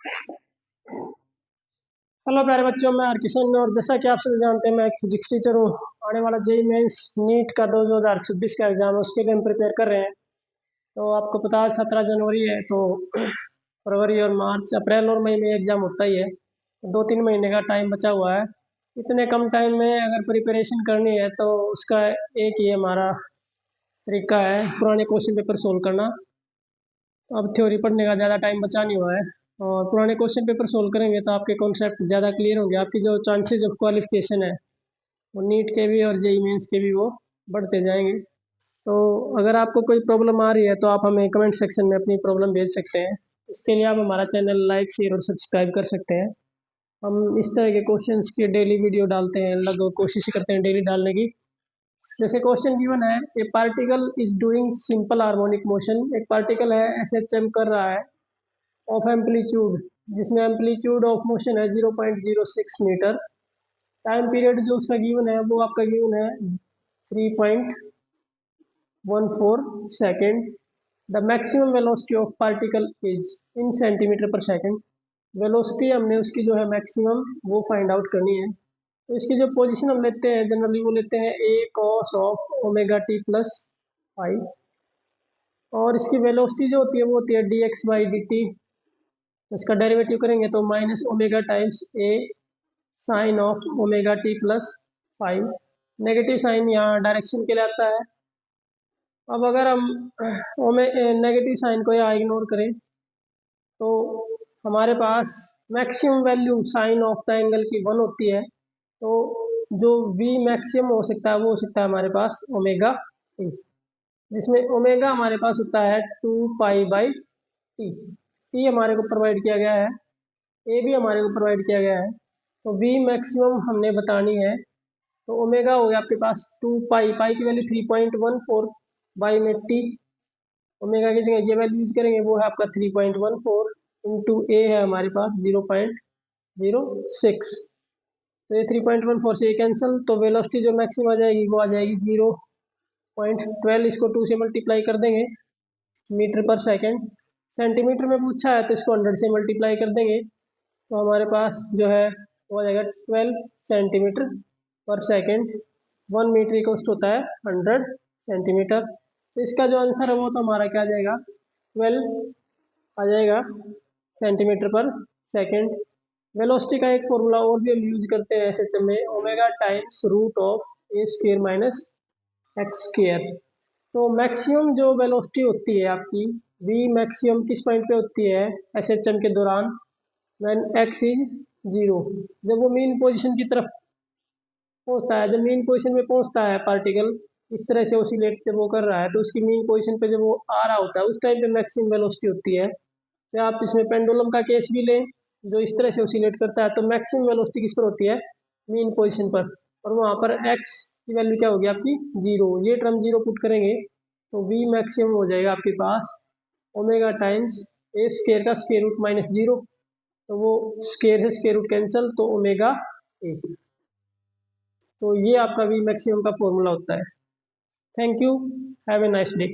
Hello प्यारे बच्चों, मैं हरकिशन और जैसा कि आप सभी जानते हैं मैं एक फिजिक्स टीचर हूँ। आने वाला जेईई मेंस नीट का 2026 का एग्ज़ाम है, उसके लिए हम प्रिपेयर कर रहे हैं। तो आपको पता है 17 जनवरी है, तो फरवरी और मार्च अप्रैल और मई में एग्ज़ाम होता ही है। 2-3 महीने का टाइम बचा हुआ है। इतने कम टाइम में अगर प्रिपरेशन करनी है तो उसका एक ही हमारा तरीका है, पुराने क्वेश्चन पेपर सोल्व करना। अब थ्योरी पढ़ने का ज़्यादा टाइम बचा नहीं हुआ है, और पुराने क्वेश्चन पेपर सोल्व करेंगे तो आपके कॉन्सेप्ट ज़्यादा क्लियर होंगे। आपकी जो चांसेस ऑफ क्वालिफिकेशन है वो नीट के भी और जेईई मेंस के भी वो बढ़ते जाएंगे। तो अगर आपको कोई प्रॉब्लम आ रही है तो आप हमें कमेंट सेक्शन में अपनी प्रॉब्लम भेज सकते हैं। इसके लिए आप हमारा चैनल लाइक शेयर और सब्सक्राइब कर सकते हैं। हम इस तरह के क्वेश्चंस की डेली वीडियो डालते हैं, लगभग कोशिश करते हैं डेली डालने की। जैसे क्वेश्चन गिवन है, ए particle is doing simple harmonic motion. एक पार्टिकल है एसएचएम कर रहा है ऑफ एम्पलीट्यूड, जिसमें एम्पलीट्यूड ऑफ मोशन है 0.06 मीटर। टाइम पीरियड जो उसका गिवन है वो आपका गिवन है 3.14 second. The maximum velocity of particle is in centimetre पर सेकेंड। वेलोसिटी हमने उसकी जो है मैक्सिमम वो फाइंड आउट करनी है। तो इसकी जो पोजीशन हम लेते हैं जनरली वो लेते हैं A cos of omega t plus five, और इसकी वेलोसिटी जो होती है वो होती है d x by d t. इसका डेरिवेटिव करेंगे तो minus omega times A sine of omega t plus five. Negative sign यहाँ डायरेक्शन के लिए आता है। अब अगर हम नेगेटिव साइन को यहाँ इग्नोर करें तो हमारे पास maximum value sine of the angle की 1 होती है। तो जो वी मैक्सिमम हो सकता है वो हो सकता है हमारे पास ओमेगा टी, जिसमें ओमेगा हमारे पास होता है 2 पाई बाई टी। टी हमारे को प्रोवाइड किया गया है, ए भी हमारे को प्रोवाइड किया गया है। तो वी मैक्सिमम हमने बतानी है। तो ओमेगा हो गया आपके पास 2 पाई, पाई की वैल्यू 3.14 बाई में टी। ओमेगा की जगह ये वैल्यू यूज करेंगे, वो है आपका 3.14 इंटू ए है हमारे पास 0.06। तो ये 3.14 से ये कैंसिल, तो वेलोसिटी जो मैक्सिमम आ जाएगी वो आ जाएगी 0.12। इसको 2 से मल्टीप्लाई कर देंगे मीटर पर सेकेंड। सेंटीमीटर में पूछा है तो इसको 100 से मल्टीप्लाई कर देंगे, तो हमारे पास जो है वो आ जाएगा 12 सेंटीमीटर पर सेकेंड। 1 मीटर इक्वल्स होता है 100 सेंटीमीटर। तो इसका जो आंसर है वो तो हमारा क्या आ जाएगा 12 आ जाएगा सेंटीमीटर पर सेकेंड। वेलोसिटी का एक फॉर्मूला और भी हम यूज करते हैं एसएचएम में, omega times root of a square minus x square. तो मैक्सिमम जो वेलोसिटी होती है आपकी वी मैक्सिमम किस पॉइंट पे होती है एसएचएम के दौरान, व्हेन एक्स इज 0। जब वो मीन पोजीशन की तरफ पहुंचता है, जब मीन पोजीशन में पहुंचता है पार्टिकल इस तरह से ओसिलेट जब वो कर रहा है, तो उसकी मीन पोजीशन पे जब वो आ रहा होता है उस टाइम पे मैक्सिमम वेलोसिटी होती है। तो आप इसमें पेंडुलम का केस भी लें जो इस तरह से ओसिलेट करता है, तो मैक्सिमम वेलोसिटी किस पर होती है मीन पोजीशन पर, और वहाँ पर एक्स की वैल्यू क्या होगी आपकी 0। ये टर्म 0 पुट करेंगे तो वी मैक्सिमम हो जाएगा आपके पास ओमेगा टाइम्स ए स्केयर का स्केयर रूट माइनस 0। तो वो स्केयर है स्केयर रूट कैंसल, तो ओमेगा ए। तो ये आपका वी मैक्सिमम का फॉर्मूला होता है। Thank you, have a nice day.